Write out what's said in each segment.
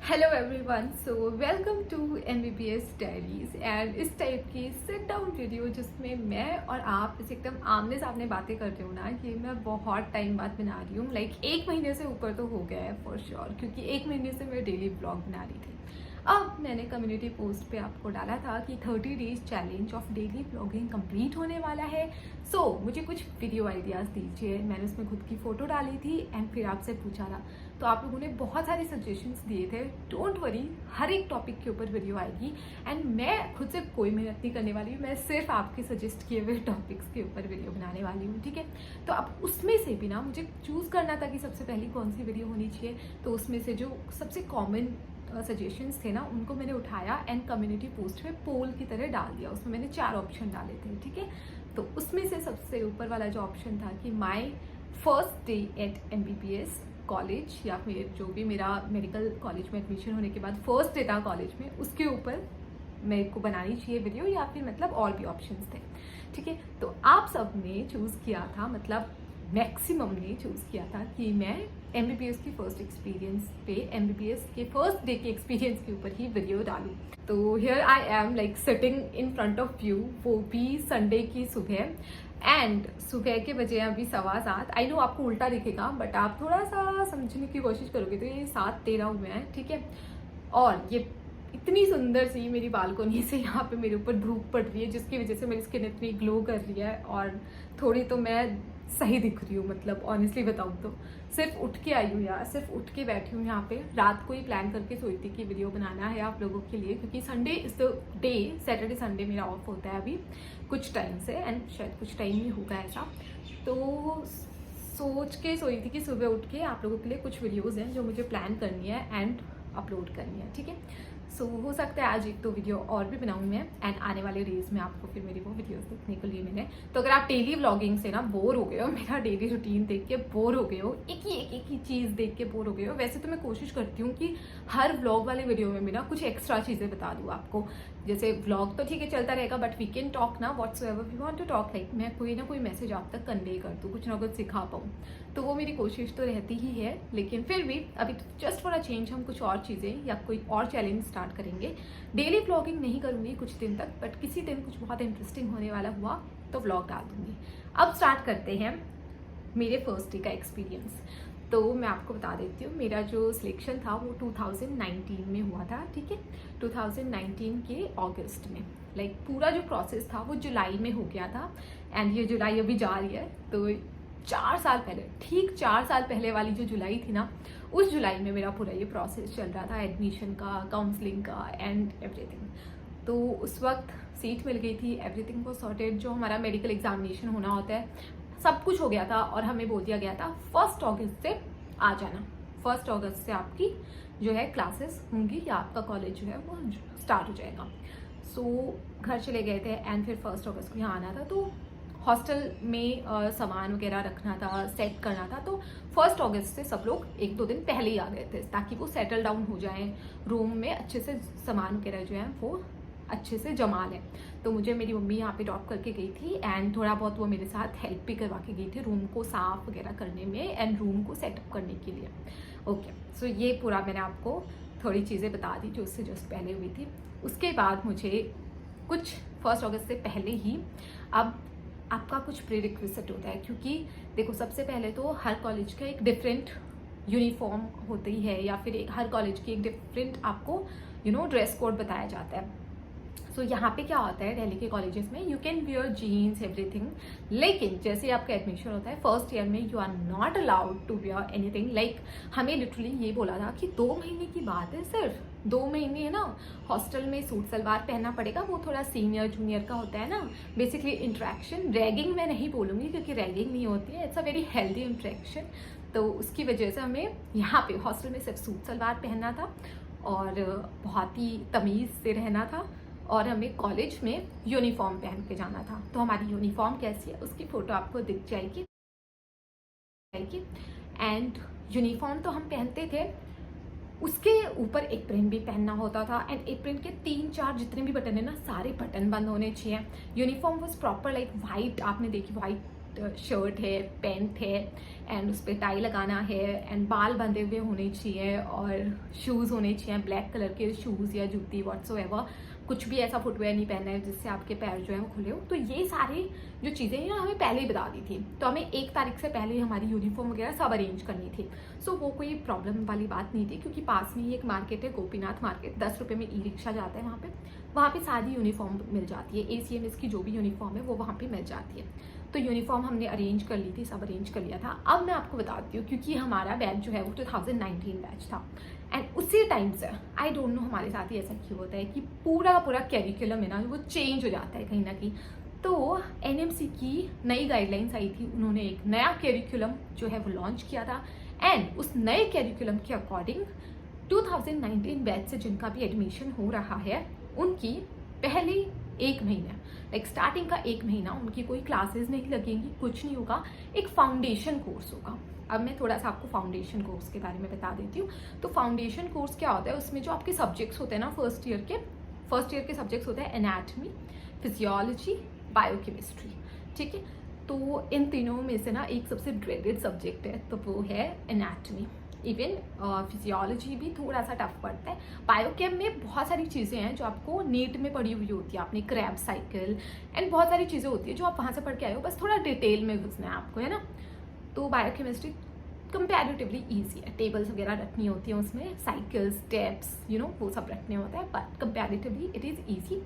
Hello everyone, so welcome to MBBS diaries and इस type की sit down video जिसमें मैं और आप इसे एकदम आमने सामने बातें करते हो ना, कि मैं बहुत टाइम बाद बना रही हूँ। लाइक 1 महीने से ऊपर तो हो गया है फॉर श्योर, क्योंकि 1 महीने से मैं डेली ब्लॉग बना रही थी। अब मैंने कम्युनिटी पोस्ट पे आपको डाला था कि 30 days challenge of daily blogging complete होने वाला है। सो मुझे कुछ वीडियो आइडियाज़ दीजिए। मैंने उसमें खुद की फ़ोटो डाली थी एंड फिर आपसे पूछा था, तो आप लोगों ने बहुत सारे सजेशंस दिए थे। डोंट वरी, हर एक टॉपिक के ऊपर वीडियो आएगी एंड मैं खुद से कोई मेहनत नहीं करने वाली हूँ। मैं सिर्फ आपके सजेस्ट किए हुए टॉपिक्स के ऊपर वीडियो बनाने वाली हूँ, ठीक है। तो अब उसमें से भी ना मुझे चूज़ करना था कि सबसे पहली कौन सी वीडियो होनी चाहिए। तो उसमें से जो सबसे कॉमन सजेशंस थे ना, उनको मैंने उठाया एंड कम्युनिटी पोस्ट में पोल की तरह डाल दिया। उसमें मैंने 4 ऑप्शन डाले थे, ठीक है। तो उसमें से सबसे ऊपर वाला जो ऑप्शन था कि my first day at MBBS college, या फिर जो भी मेरा मेडिकल कॉलेज में एडमिशन होने के बाद फर्स्ट डे था कॉलेज में, उसके ऊपर मेरे को बनानी चाहिए वीडियो, या फिर मतलब और भी ऑप्शंस थे, ठीक है। तो आप सब ने चूज़ किया था, मतलब मैक्सिमम ने चूज़ किया था कि मैं MBBS की फर्स्ट एक्सपीरियंस पे, MBBS के फर्स्ट डे के एक्सपीरियंस के ऊपर ही वीडियो डालूं। तो here I am like sitting in front of you, वो भी संडे की सुबह। एंड सुबह के बजे अभी 7:15। आई नो आपको उल्टा दिखेगा, बट आप थोड़ा सा समझने की कोशिश करोगे तो ये 7:13 हुए हैं, ठीक है। और ये इतनी सुंदर सी मेरी बालकोनी से यहाँ पे मेरे ऊपर धूप पड़ रही है, जिसकी वजह से मेरी स्किन इतनी ग्लो कर रही है और थोड़ी तो मैं सही दिख रही हूँ। मतलब ऑनेस्टली बताऊँ तो सिर्फ उठ के आई हूँ यार, सिर्फ उठ के बैठी हूँ यहाँ पे। रात को ही प्लान करके सोई थी कि वीडियो बनाना है आप लोगों के लिए, क्योंकि Sunday is the day, Saturday Sunday मेरा ऑफ होता है अभी कुछ टाइम से, एंड शायद कुछ टाइम ही होगा ऐसा। तो सोच के सोई थी कि सुबह उठ के आप लोगों के लिए कुछ वीडियोज़ हैं जो मुझे प्लान करनी है एंड अपलोड करनी है, ठीक है। सो हो सकता है आज एक दो वीडियो और भी बनाऊँ मैं, एंड आने वाले डेज में आपको फिर मेरी वो वीडियोस देखने को लिए मिले। तो अगर आप डेली व्लॉगिंग से ना बोर हो गए हो, मेरा डेली रूटीन देख के बोर हो गए हो, एक ही चीज़ देख के बोर हो गए हो, वैसे तो मैं कोशिश करती हूँ कि हर व्लॉग वाले वीडियो में भी ना कुछ एक्स्ट्रा चीज़ें बता दूँ आपको। जैसे व्लॉग तो ठीक है चलता रहेगा, बट वी कैन टॉक ना whatsoever we want to talk, like मैं कोई ना कोई मैसेज आप तक कन्वे कर दूँ, कुछ ना कुछ सिखा पाऊँ। तो वो मेरी कोशिश तो रहती ही है, लेकिन फिर भी अभी जस्ट फॉर अ चेंज हम कुछ और चीज़ें या कोई और चैलेंज स्टार्ट करेंगे। डेली व्लॉगिंग नहीं करूँगी कुछ दिन तक, बट किसी दिन कुछ बहुत इंटरेस्टिंग होने वाला हुआ तो व्लॉग डाल दूँगी। अब स्टार्ट करते हैं मेरे फर्स्ट डे का एक्सपीरियंस। तो मैं आपको बता देती हूँ, मेरा जो सिलेक्शन था वो 2019 में हुआ था, ठीक है। 2019 के अगस्त में, लाइक पूरा जो प्रोसेस था वो जुलाई में हो गया था, एंड ये जुलाई अभी जा रही है। तो 4 साल पहले, ठीक 4 साल पहले वाली जो जुलाई थी ना, उस जुलाई में मेरा पूरा ये प्रोसेस चल रहा था, एडमिशन का, काउंसलिंग का एंड एवरीथिंग। तो उस वक्त सीट मिल गई थी, एवरीथिंग वाज सॉर्टेड। जो हमारा मेडिकल एग्जामिनेशन होना होता है सब कुछ हो गया था, और हमें बोल दिया गया था 1 अगस्त से आ जाना। 1 अगस्त से आपकी जो है क्लासेस होंगी, या आपका कॉलेज जो है वो स्टार्ट हो जाएगा। सो घर चले गए थे एंड फिर 1 अगस्त को यहाँ आना था। तो हॉस्टल में सामान वगैरह रखना था, सेट करना था। तो 1 अगस्त से सब लोग 1-2 दिन पहले ही आ गए थे, ताकि वो सेटल डाउन हो जाए रूम में, अच्छे से सामान वगैरह जो है वो अच्छे से जमा लें। तो मुझे मेरी मम्मी यहाँ पे ड्रॉप करके गई थी, एंड थोड़ा बहुत वो मेरे साथ हेल्प भी करवा के गई थी रूम को साफ वगैरह करने में एंड रूम को सेटअप करने के लिए। ओके, सो ये पूरा मैंने आपको थोड़ी चीज़ें बता दी जो उससे जस्ट पहले हुई थी। उसके बाद मुझे कुछ 1 अगस्त से पहले ही अब आपका कुछ प्री रिक्विजिट होता है, क्योंकि देखो सबसे पहले तो हर कॉलेज का एक डिफरेंट यूनिफॉर्म होती है, या फिर हर कॉलेज की एक डिफरेंट आपको ड्रेस कोड बताया जाता है। सो यहाँ पे क्या होता है, दिल्ली के कॉलेजेस में you can wear jeans everything, लेकिन जैसे आपका एडमिशन होता है फर्स्ट ईयर में, you are not allowed to wear anything. Like हमें लिटरली ये बोला था कि 2 महीने की बात है, सिर्फ 2 महीने है ना, हॉस्टल में सूट सलवार पहनना पड़ेगा। वो थोड़ा सीनियर जूनियर का होता है ना, बेसिकली इंट्रैक्शन। रैगिंग मैं नहीं बोलूँगी, क्योंकि रैगिंग नहीं होती है, it's a very healthy interaction. तो उसकी वजह से हमें यहाँ पे हॉस्टल में सिर्फ सूट सलवार पहनना था और बहुत ही तमीज़ से रहना था, और हमें कॉलेज में यूनिफॉर्म पहन के जाना था। तो हमारी यूनिफॉर्म कैसी है उसकी फ़ोटो आपको दिख जाएगी। एंड यूनिफॉर्म तो हम पहनते थे, उसके ऊपर एप्रन भी पहनना होता था, एंड एप्रन के 3-4 जितने भी बटन है ना, सारे बटन बंद होने चाहिए। Uniform was proper like white, आपने देखी वाइट शर्ट है, पैंट है एंड उस पर टाई लगाना है एंड बाल बंधे हुए होने चाहिए और शूज़ होने चाहिए, ब्लैक कलर के शूज़ या जूती व्हाट्सोएवर, कुछ भी ऐसा फुटवेयर नहीं पहनना है जिससे आपके पैर जो है वो खुले हो। तो ये सारी जो चीज़ें हैं ना हमें पहले ही बता दी थी, तो हमें 1 तारीख से पहले ही हमारी यूनिफॉर्म वगैरह सब अरेंज करनी थी। सो वो कोई प्रॉब्लम वाली बात नहीं थी, क्योंकि पास में ही एक मार्केट है, गोपीनाथ मार्केट, 10 रुपये में ई-रिक्शा जाता है वहाँ पे सारी यूनिफॉर्म मिल जाती है। ACMS की जो भी यूनिफॉर्म है वो वहाँ पे मिल जाती है। तो यूनिफॉर्म हमने अरेंज कर ली थी, सब अरेंज कर लिया था। अब मैं आपको बताती हूँ, क्योंकि हमारा बैच जो है वो 2019 बैच था एंड उसी टाइम से आई डोंट नो हमारे साथ ही ऐसा क्यों होता है कि पूरा कैरिकुलम है ना वो चेंज हो जाता है कहीं ना कहीं। तो NMC की नई गाइडलाइंस आई थी, उन्होंने एक नया कैरिकुलम जो है वो लॉन्च किया था एंड उस नए कैरिकुलम के अकॉर्डिंग 2019 बैच से जिनका भी एडमिशन हो रहा है उनकी पहले 1 महीना लाइक स्टार्टिंग का 1 महीना उनकी कोई क्लासेस नहीं लगेंगी, कुछ नहीं होगा, एक फाउंडेशन कोर्स होगा। अब मैं थोड़ा सा आपको फाउंडेशन कोर्स के बारे में बता देती हूँ। तो फाउंडेशन कोर्स क्या होता है, उसमें जो आपके सब्जेक्ट्स होते हैं ना फर्स्ट ईयर के सब्जेक्ट्स होते हैं एनाटमी, फिजियोलॉजी, बायोकेमिस्ट्री, ठीक है। तो इन तीनों में से ना एक सबसे ड्रेडेड सब्जेक्ट है, तो वो है एनाटमी। इवन फिजियोलॉजी भी थोड़ा सा टफ पड़ता है। बायोकेम में बहुत सारी चीज़ें हैं जो आपको नीट में पढ़ी हुई होती है, आपने क्रैब साइकिल एंड बहुत सारी चीज़ें होती है जो आप वहाँ से पढ़ के आए हो, बस थोड़ा डिटेल में घुसना है आपको, है ना। तो बायोकेमिस्ट्री कंपैरेटिवली ईजी है, टेबल्स वगैरह रखनी होती हैं उसमें, साइकिल्स, स्टेप्स, वो सब रखने होता है, but comparatively it is easy.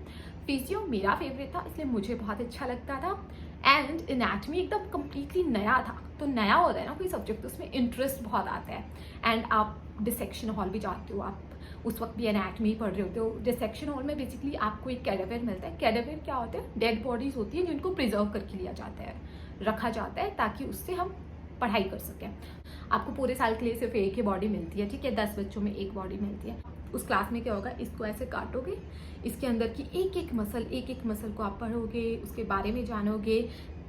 Physio मेरा फेवरेट था, इसलिए मुझे बहुत अच्छा लगता था एंड एनाटमी एकदम कम्प्लीटली नया था। तो नया होता है ना कोई सब्जेक्ट, तो उसमें इंटरेस्ट बहुत आता है एंड आप डिसेक्शन हॉल भी जाते हो, आप उस वक्त भी एनाटमी पढ़ रहे होते हो। डिसेक्शन हॉल में बेसिकली आपको एक कैडावर मिलता है। कैडावर क्या होता है, डेड बॉडीज होती है जिनको प्रिजर्व करके लिया जाता है, रखा जाता है ताकि उससे हम पढ़ाई कर सकें। आपको पूरे साल के लिए सिर्फ एक ही बॉडी मिलती है, ठीक है, 10 बच्चों में एक बॉडी मिलती है। उस क्लास में क्या होगा, इसको ऐसे काटोगे, इसके अंदर की एक एक मसल को आप पढ़ोगे, उसके बारे में जानोगे,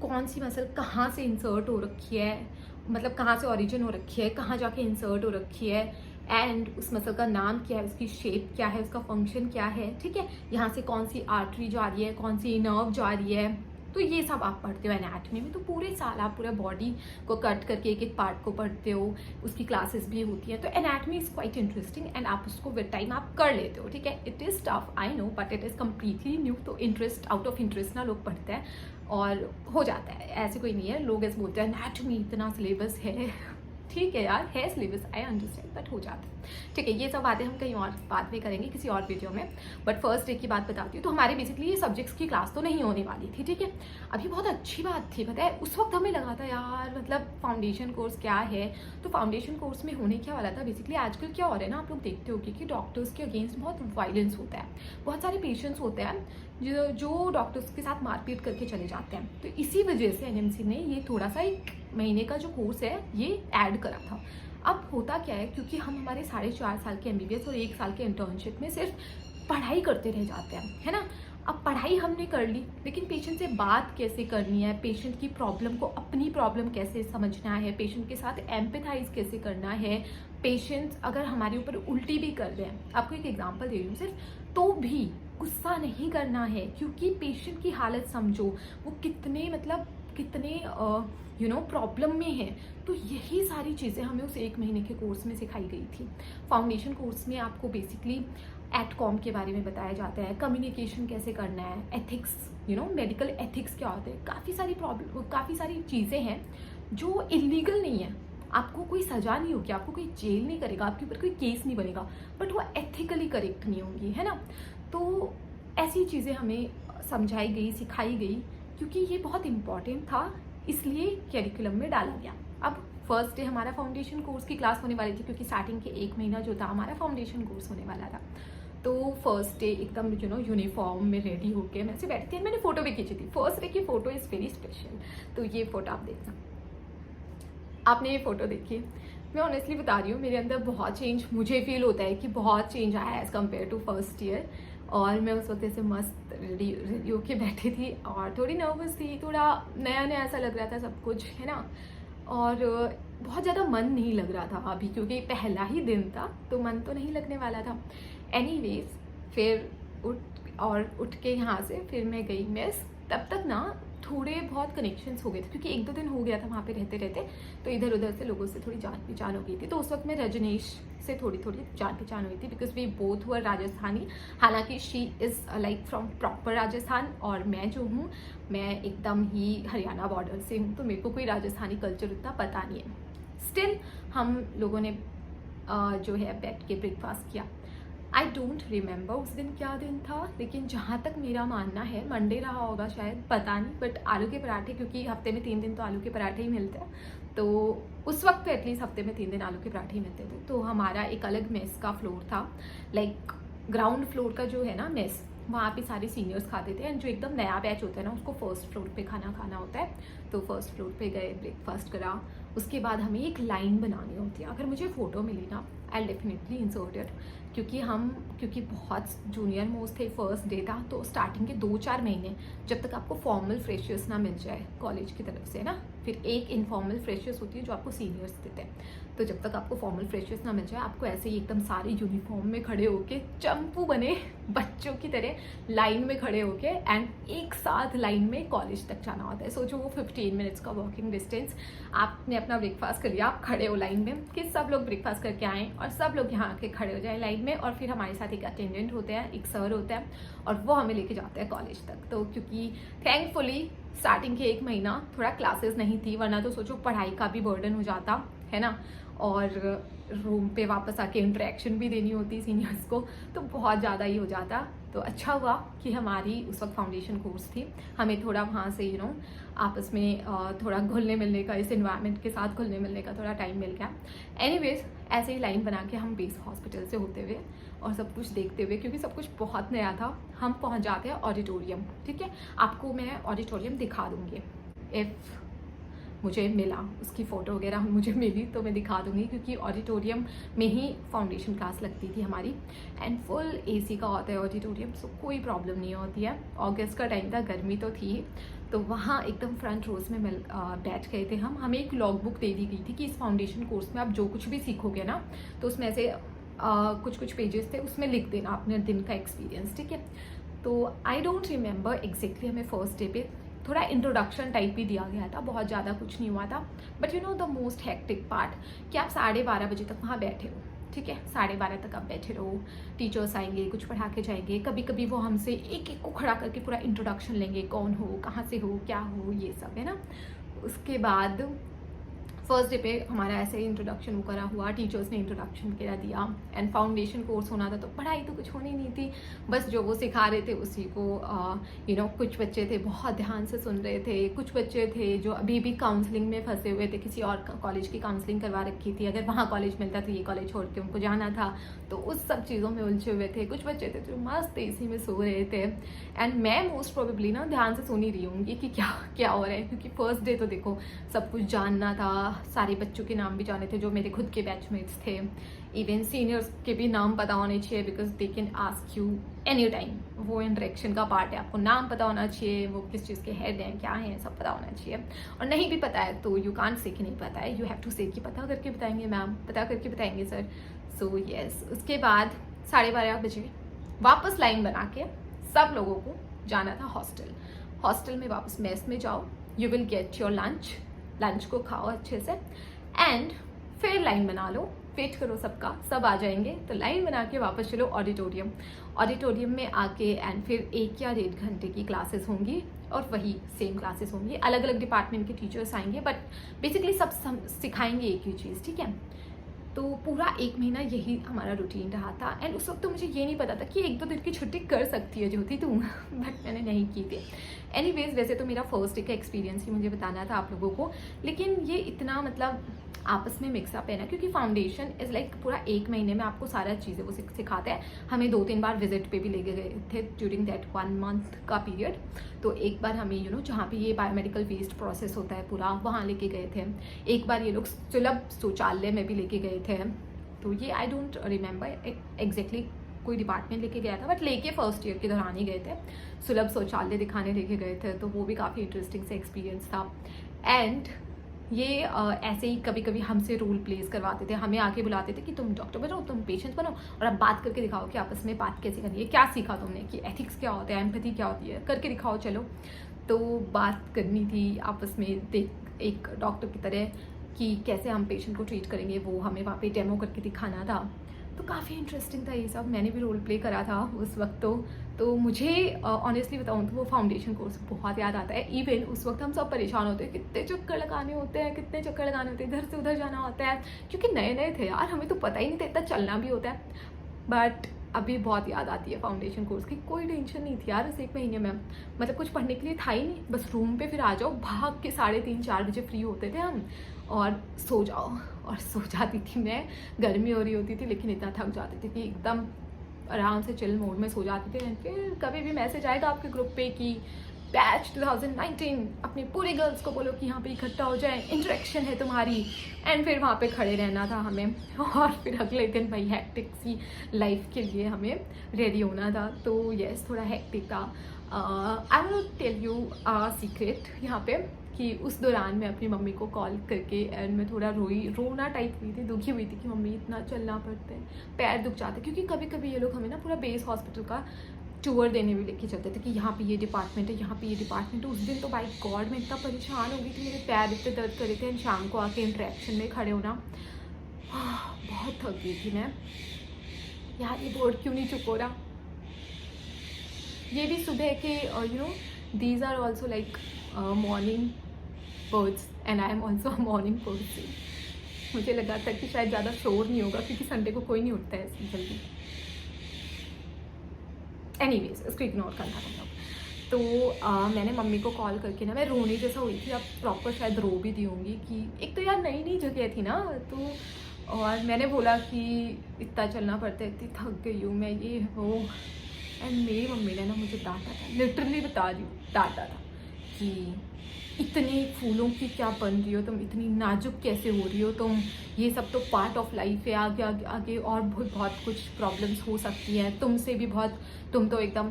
कौन सी मसल कहाँ से इंसर्ट हो रखी है, मतलब कहाँ से ओरिजिन हो रखी है, कहाँ जाके इंसर्ट हो रखी है एंड उस मसल का नाम क्या है, उसकी शेप क्या है, उसका फंक्शन क्या है, ठीक है, यहाँ से कौन सी आर्टरी जा रही है, कौन सी नर्व जा रही है। तो ये सब आप पढ़ते हो एनाटमी में। तो पूरे साल आप पूरा बॉडी को कट करके एक एक पार्ट को पढ़ते हो, उसकी क्लासेस भी होती हैं। तो anatomy is quite interesting and आप उसको विद टाइम आप कर लेते हो, ठीक है। It is tough, I know, but it is completely new. तो इंटरेस्ट, आउट ऑफ इंटरेस्ट ना लोग पढ़ते हैं और हो जाता है, ऐसे कोई नहीं है। लोग ऐसे बोलते हैं एनाटमी इतना सिलेबस है, ठीक है यार, है सिलेबस, आई अंडरस्टैंड, बट हो जाता है, ठीक है। ये सब बातें हम कहीं और बाद में करेंगे किसी और वीडियो में, बट फर्स्ट डे की बात बताती हूँ। तो हमारे बेसिकली ये सब्जेक्ट्स की क्लास तो नहीं होने वाली थी, ठीक है। अभी बहुत अच्छी बात थी, पता है, उस वक्त हमें लगा था यार मतलब फाउंडेशन कोर्स क्या है। तो फाउंडेशन कोर्स में होने क्या वाला था, बेसिकली आजकल क्या हो रहा है ना, आप लोग देखते हो कि डॉक्टर्स के अगेंस्ट बहुत वायलेंस होता है, बहुत सारे पेशेंट्स होते हैं जो डॉक्टर्स के साथ मारपीट करके चले जाते हैं। तो इसी वजह से NMC ने ये थोड़ा सा 1 महीने का जो कोर्स है ये ऐड करा था। अब होता क्या है, क्योंकि हम हमारे 4.5 साल के MBBS और 1 साल के इंटर्नशिप में सिर्फ पढ़ाई करते रह जाते हैं, है ना। अब पढ़ाई हमने कर ली, लेकिन पेशेंट से बात कैसे करनी है, पेशेंट की प्रॉब्लम को अपनी प्रॉब्लम कैसे समझना है, पेशेंट के साथ एम्पैथाइज कैसे करना है, पेशेंट्स अगर हमारे ऊपर उल्टी भी कर रहे हैं, आपको एक एग्जांपल दे रही हूँ सिर्फ, तो भी गुस्सा नहीं करना है, क्योंकि पेशेंट की हालत समझो, वो कितने प्रॉब्लम में है। तो यही सारी चीज़ें हमें उस 1 महीने के कोर्स में सिखाई गई थी। फाउंडेशन कोर्स में आपको बेसिकली एटकॉम के बारे में बताया जाता है, कम्युनिकेशन कैसे करना है, एथिक्स, मेडिकल एथिक्स क्या होते हैं, काफ़ी सारी चीज़ें हैं जो इलीगल नहीं है। आपको कोई सजा नहीं होगी, आपको कोई जेल नहीं करेगा, आपके ऊपर कोई केस नहीं बनेगा, बट वो एथिकली करेक्ट नहीं होंगी, है ना। तो ऐसी चीज़ें हमें समझाई गई, सिखाई गई, क्योंकि ये बहुत इम्पॉर्टेंट था, इसलिए कैरिकुलम में डाला गया। अब फर्स्ट डे हमारा फाउंडेशन कोर्स की क्लास होने वाली थी, क्योंकि स्टार्टिंग के 1 महीना जो था हमारा फाउंडेशन कोर्स होने वाला था। तो फर्स्ट डे एकदम यूनिफॉर्म में रेडी होके मैं से बैठी थी, मैंने फोटो भी खींची थी। फर्स्ट डे की फोटो इज़ वेरी स्पेशल। तो ये फोटो आप देखना, आपने ये फोटो देखी, मैं ऑनेस्टली बता रही हूँ, मेरे अंदर बहुत चेंज मुझे फील होता है कि बहुत चेंज आया है as compare to first year. और मैं उस वक्त ऐसे मस्त रेडी होके बैठी थी और थोड़ी नर्वस थी, थोड़ा नया नया ऐसा लग रहा था सब कुछ, है ना। और बहुत ज़्यादा मन नहीं लग रहा था अभी, क्योंकि पहला ही दिन था, तो मन तो नहीं लगने वाला था। एनीवेज फिर उठ के यहाँ से फिर मैं गई मेस। तब तक ना थोड़े बहुत कनेक्शंस हो गए थे, क्योंकि 1-2 दिन हो गया था वहाँ पे रहते रहते, तो इधर उधर से लोगों से थोड़ी जान पहचान हो गई थी। तो उस वक्त में रजनीश से थोड़ी थोड़ी जान पहचान हुई थी, बिकॉज वी बोथ हुआ राजस्थानी। हालांकि she is like from proper Rajasthan, और मैं जो हूँ मैं एकदम ही हरियाणा बॉर्डर से हूँ, तो मेरे को कोई राजस्थानी कल्चर उतना पता नहीं है। स्टिल हम लोगों ने जो है बैठ के ब्रेकफास्ट किया। आई डोंट रिमेंबर उस दिन क्या दिन था, लेकिन जहाँ तक मेरा मानना है मंडे रहा होगा शायद, पता नहीं, बट आलू के पराठे, क्योंकि हफ्ते में 3 दिन तो आलू के पराठे ही मिलते हैं, तो उस वक्त पे एटलीस्ट हफ्ते में 3 दिन आलू के पराठे ही मिलते थे। तो हमारा एक अलग मेस का फ्लोर था, लाइक ग्राउंड फ्लोर का जो है ना मेस, वहाँ पे सारे सीनियर्स खाते थे, एंड जो एकदम नया बैच होता है ना उसको फर्स्ट फ्लोर पे खाना खाना होता है। तो फर्स्ट फ्लोर पे गए, ब्रेकफास्ट करा, उसके बाद हमें एक लाइन बनानी होती है। अगर मुझे फ़ोटो मिली ना आई डेफिनेटली इंसर्ट इट, क्योंकि बहुत जूनियर मोस्ट थे, फर्स्ट डे था, तो स्टार्टिंग के 2-4 महीने जब तक आपको फॉर्मल फ्रेशर्स ना मिल जाए कॉलेज की तरफ से ना, फिर एक इनफॉर्मल फ्रेशर्स होती है जो आपको सीनियर्स देते हैं, तो जब तक आपको फॉर्मल फ्रेशर्स ना मिल जाए आपको ऐसे ही एकदम सारे यूनिफॉर्म में खड़े होके चंपू बने बच्चों की तरह लाइन में खड़े होके एंड एक साथ लाइन में कॉलेज तक जाना होता है। सोचो वो 15 मिनट्स का वॉकिंग डिस्टेंस, आपने अपना ब्रेकफास्ट कर लिया, आप खड़े हो लाइन में कि सब लोग ब्रेकफास्ट करके आएँ और सब लोग यहाँ आके खड़े हो जाए लाइन में, और फिर हमारे साथ एक अटेंडेंट होते हैं, एक सर होता है, और वो हमें लेके जाते हैं कॉलेज तक। तो क्योंकि थैंकफुली स्टार्टिंग के 1 महीना थोड़ा क्लासेस नहीं थी, वरना तो सोचो पढ़ाई का भी बर्डन हो जाता है ना, और रूम पे वापस आके इंटरेक्शन भी देनी होती सीनियर्स को, तो बहुत ज़्यादा ही हो जाता। तो अच्छा हुआ कि हमारी उस वक्त फाउंडेशन कोर्स थी, हमें थोड़ा वहाँ से आपस में थोड़ा घुलने मिलने का, इस इन्वायरमेंट के साथ घुलने मिलने का थोड़ा टाइम मिल गया। एनीवेज ऐसे ही लाइन बना के हम बेस हॉस्पिटल से होते हुए और सब कुछ देखते हुए, क्योंकि सब कुछ बहुत नया था, हम पहुँच जाते हैं ऑडिटोरियम। ठीक है, आपको मैं ऑडिटोरियम दिखा दूँगी, इफ़ मुझे मिला उसकी फ़ोटो वगैरह मुझे मिली तो मैं दिखा दूँगी, क्योंकि ऑडिटोरियम में ही फाउंडेशन क्लास लगती थी हमारी, एंड फुल एसी का होता है ऑडिटोरियम, सो कोई प्रॉब्लम नहीं होती है। अगस्त का टाइम था, गर्मी तो थी, तो वहाँ एकदम फ्रंट रोज में बैठ गए थे हम। हमें एक लॉग बुक दे दी गई थी कि इस फाउंडेशन कोर्स में आप जो कुछ भी सीखोगे ना, तो उसमें से कुछ पेजेस थे, उसमें लिख देना अपने दिन का एक्सपीरियंस। ठीक है, तो आई डोंट रिमेंबर एग्जैक्टली, हमें फर्स्ट डे पे थोड़ा इंट्रोडक्शन टाइप भी दिया गया था, बहुत ज़्यादा कुछ नहीं हुआ था, but you know the most hectic part कि आप 12:30 बजे तक वहाँ बैठे हो। ठीक है, 12:30 तक आप बैठे रहो, टीचर्स आएंगे, कुछ पढ़ा के जाएंगे, कभी कभी वो हमसे एक एक को खड़ा करके पूरा इंट्रोडक्शन लेंगे, कौन हो, कहाँ से हो, क्या हो, ये सब है ना। उसके बाद फर्स्ट डे पे हमारा ऐसे ही इंट्रोडक्शन वगैरह हुआ, टीचर्स ने इंट्रोडक्शन वगैरह दिया, एंड फाउंडेशन कोर्स होना था तो पढ़ाई तो कुछ होनी नहीं थी, बस जो वो सिखा रहे थे उसी को कुछ बच्चे थे बहुत ध्यान से सुन रहे थे, कुछ बच्चे थे जो अभी भी काउंसलिंग में फंसे हुए थे, किसी और कॉलेज की काउंसलिंग करवा रखी थी, अगर वहाँ कॉलेज मिलता तो ये कॉलेज छोड़ के उनको जाना था, तो उस सब चीज़ों में उलझे हुए थे। कुछ बच्चे थे जो मस्त एसी में सो रहे थे, एंड मैं मोस्ट प्रोबेबली ना ध्यान से सुन ही रही होंगी कि क्या क्या हो रहा है, क्योंकि फर्स्ट डे तो देखो सब कुछ जानना था, सारे बच्चों के नाम भी जाने थे जो मेरे खुद के बैचमेट्स थे, इवन सीनियर्स के भी नाम पता होने चाहिए, because they can ask you any time, वो इंटरेक्शन का पार्ट है, आपको नाम पता होना चाहिए, वो किस चीज़ के हेड हैं, क्या हैं, सब पता होना चाहिए। और नहीं भी पता है तो यू कांट से कि नहीं पता है, यू हैव टू से कि पता करके बताएंगे मैम, पता करके बताएंगे सर। सो यस, उसके बाद 12:30 बजे वापस लाइन बना के सब लोगों को जाना था हॉस्टल। हॉस्टल में वापस मेस में जाओ, you will get your lunch को खाओ अच्छे से, एंड फिर लाइन बना लो, वेट करो सबका, सब आ जाएंगे, तो लाइन बना के वापस चलो ऑडिटोरियम में आके, एंड फिर 1 या 1.5 घंटे की क्लासेस होंगी, और वही सेम क्लासेस होंगी, अलग अलग डिपार्टमेंट के टीचर्स आएंगे, बट बेसिकली सब सिखाएंगे एक ही चीज़। ठीक है, तो पूरा 1 महीना यही हमारा रूटीन रहा था, एंड उस वक्त तो मुझे ये नहीं पता था कि 1-2 दिन की छुट्टी कर सकती है ज्योति तुम बट मैंने नहीं की थी। एनीवेज, वैसे तो मेरा फर्स्ट डे का एक्सपीरियंस ही मुझे बताना था आप लोगों को, लेकिन ये इतना मतलब आपस में मिक्सअप है ना, क्योंकि फाउंडेशन इज़ लाइक पूरा 1 महीने में आपको सारा चीज़ें वो सिखाते हैं। हमें 2-3 बार विजिट पे भी लेके गए थे ड्यूरिंग दैट 1 मंथ का पीरियड। तो एक बार हमें जहाँ पे ये बायोमेडिकल वेस्ट प्रोसेस होता है पूरा, वहाँ लेके गए थे। एक बार ये लोग सुलभ शौचालय में भी लेके गए थे, तो ये आई डोंट रिमेंबर एग्जैक्टली कोई डिपार्टमेंट लेके गया था, बट लेके फर्स्ट ईयर के दौरान ही गए थे, सुलभ शौचालय दिखाने लेके गए थे, तो वो भी काफ़ी इंटरेस्टिंग से एक्सपीरियंस था। एंड ये ऐसे ही कभी कभी हमसे रोल प्लेस करवाते थे, हमें आके बुलाते थे कि तुम डॉक्टर बनो, तुम पेशेंट बनो, और अब बात करके दिखाओ कि आपस में बात कैसे करनी है, क्या सीखा तुमने, कि एथिक्स क्या होता है, एम्पैथी क्या होती है, करके दिखाओ चलो। तो बात करनी थी आपस में एक डॉक्टर की तरह कि कैसे हम पेशेंट को ट्रीट करेंगे, वो हमें वहाँ पे डेमो करके दिखाना था। तो काफ़ी इंटरेस्टिंग था ये सब, मैंने भी रोल प्ले करा था उस वक्त। तो मुझे ऑनेस्टली बताऊँ तो वो फाउंडेशन कोर्स बहुत याद आता है। इवन उस वक्त हम सब परेशान होते हैं, कितने चक्कर लगाने होते हैं, इधर से उधर जाना होता है, क्योंकि नए नए थे यार, हमें तो पता ही नहीं था इतना चलना भी होता है। बट अभी बहुत याद आती है फाउंडेशन कोर्स की। कोई टेंशन नहीं थी यार उस एक महीने में, मतलब कुछ पढ़ने के लिए था ही नहीं, बस रूम पे फिर आ जाओ, भाग के 3:30-4 बजे फ्री होते थे हम, और सो जाओ। और सो जाती थी मैं, गर्मी हो रही होती थी लेकिन इतना थक जाती थी कि एकदम आराम से चिल मोड में सो जाते थे। फिर कभी भी मैसेज आएगा आपके ग्रुप पे कि बैच 2019 अपनी पूरी गर्ल्स को बोलो कि यहाँ पे इकट्ठा हो जाए, इंटरेक्शन है तुम्हारी, एंड फिर वहाँ पे खड़े रहना था हमें। और फिर अगले दिन भाई हैक्टिक सी लाइफ के लिए हमें रेडी होना था। तो यस, थोड़ा हैक्टिक था। I will tell you a secret यहाँ पे कि उस दौरान मैं अपनी मम्मी को कॉल करके एंड मैं थोड़ा रोना टाइप हुई थी, दुखी हुई थी कि मम्मी इतना चलना पड़ता है, पैर दुख जाते, क्योंकि कभी कभी ये लोग हमें ना पूरा बेस हॉस्पिटल का टूर देने भी लेके चलते थे कि यहाँ पे ये डिपार्टमेंट है, यहाँ पे ये डिपार्टमेंट है। उस दिन तो बाई गॉड मैं इतना परेशान हो गई थी, मेरे पैर इतने दर्द कर रहे थे, शाम को आके इंटरेक्शन में खड़े होना, बहुत थक गई थी मैं यार। ये बोर्ड क्यों नहीं चुप हो रहा? ये भी सुबह के you know these are also like morning birds and I am also morning birds. मुझे लगा था कि शायद ज़्यादा शोर नहीं होगा क्योंकि संडे को कोई नहीं उठता है ऐसी जल्दी। एनीवेज, इसको इग्नोर करना था। तो मैंने मम्मी को कॉल करके ना, मैं रोने जैसा हुई थी, अब प्रॉपर शायद रो भी दी होंगी कि एक तो यार नई नई जगह थी ना, तो और मैंने बोला कि इतना चलना पड़ता है, इतनी थक गई हूँ मैं, ये हो। एंड मेरी मम्मी ने ना मुझे डांटा था, लिटरली बता रही हूँ, डांटा था कि इतने फूलों की क्या बन रही हो तुम, इतनी नाजुक कैसे हो रही हो तुम, ये सब तो पार्ट ऑफ लाइफ है, आगे आगे आगे और बहुत कुछ प्रॉब्लम्स हो सकती हैं तुमसे भी बहुत, तुम तो एकदम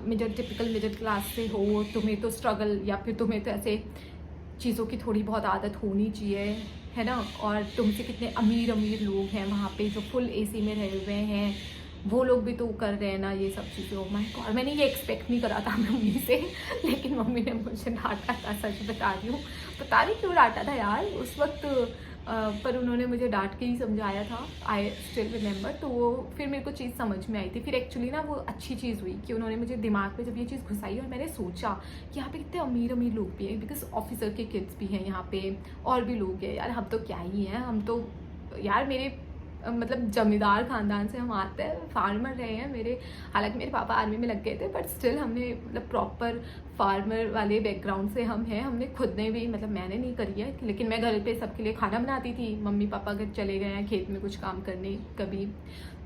टिपिकल मिडिल क्लास से हो, तुम्हें तो स्ट्रगल या फिर तुम्हें तो ऐसे चीज़ों की थोड़ी बहुत आदत होनी चाहिए, है ना। और तुमसे कितने अमीर अमीर लोग हैं वहाँ पे जो फुल एसी में रहे हुए हैं, वो लोग भी तो कर रहे हैं ना ये सब चीज़ें। ओ माय गॉड, मैंने ये एक्सपेक्ट नहीं करा था मम्मी से, लेकिन मम्मी ने मुझे डांटा था, सच बता रही हूँ। पता नहीं क्यों डांटा था यार उस वक्त, पर उन्होंने मुझे डांट के ही समझाया था, आई स्टिल रिमेंबर। तो वो फिर मेरे को चीज़ समझ में आई थी। फिर एक्चुअली ना वो अच्छी चीज़ हुई कि उन्होंने मुझे दिमाग में जब ये चीज़ घुसाई और मैंने सोचा कि यहाँ पे कितने अमीर अमीर लोग भी हैं, बिकॉज ऑफिसर के किड्स भी हैं यहाँ पे, और भी लोग हैं यार, हम तो क्या ही हैं, हम तो यार मेरे मतलब जमींदार ख़ानदान से हम आते हैं, फार्मर रहे हैं मेरे, हालांकि मेरे पापा आर्मी में लग गए थे, बट स्टिल हमने मतलब प्रॉपर फार्मर वाले बैकग्राउंड से हम हैं। हमने खुद ने भी, मतलब मैंने नहीं करी है, लेकिन मैं घर पे सबके लिए खाना बनाती थी। मम्मी पापा अगर चले गए हैं खेत में कुछ काम करने कभी,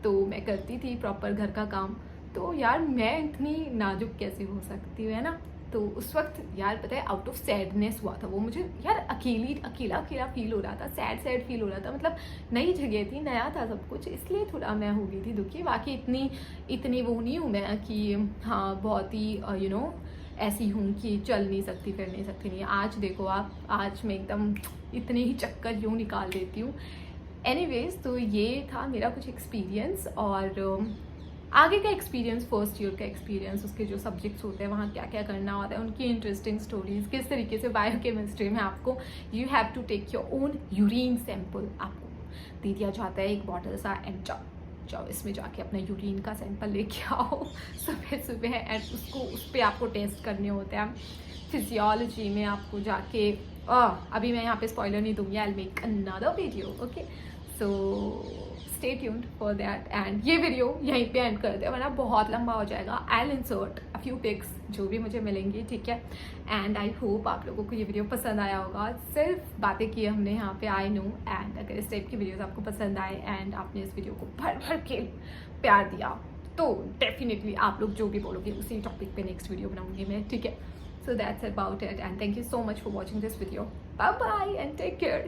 तो मैं करती थी प्रॉपर घर का काम। तो यार मैं इतनी नाजुक कैसे हो सकती हूँ, है ना। तो उस वक्त यार पता है आउट ऑफ सैडनेस हुआ था वो, मुझे यार अकेला फील हो रहा था, सैड फील हो रहा था, मतलब नई जगह थी, नया था सब कुछ, इसलिए थोड़ा मैं हो गई थी दुखी। बाकी इतनी वो नहीं हूँ मैं कि हाँ बहुत ही यू नो ऐसी हूँ कि चल नहीं सकती फिर नहीं सकती नहीं। आज देखो आप, आज मैं एकदम इतने ही चक्कर यूँ निकाल देती हूँ। एनीवेज, तो ये था मेरा कुछ एक्सपीरियंस, और आगे का एक्सपीरियंस, फर्स्ट ईयर का एक्सपीरियंस, उसके जो सब्जेक्ट्स होते हैं वहाँ क्या क्या करना होता है, उनकी इंटरेस्टिंग स्टोरीज, किस तरीके से बायोकेमिस्ट्री में आपको you have to take your own urine sample, आपको दे दिया जाता है एक बॉटल सा, एंड जाओ इसमें जाके अपना यूरिन का सैंपल लेके आओ सुबह एंड उसको उस पर आपको टेस्ट करने होते हैं। फिजियोलॉजी में आपको जाके अभी मैं यहाँ पे स्पॉइलर नहीं दूंगी, I will make another video, okay. So stay tuned for that, and ये वीडियो यहीं पे एंड कर दे वरना बहुत लंबा हो जाएगा। I will insert a few pics जो भी मुझे मिलेंगी, ठीक है। एंड आई होप आप लोगों को ये वीडियो पसंद आया होगा। सिर्फ बातें की हमने यहाँ पे, आई नो। एंड अगर इस टाइप की वीडियोस आपको पसंद आए एंड आपने इस वीडियो को भर के प्यार दिया, तो डेफिनेटली आप लोग जो भी बोलोगे उसी टॉपिक पे नेक्स्ट वीडियो बनाऊंगी मैं, ठीक है। So that's about it, and thank you so much for watching this video. Bye bye and take care.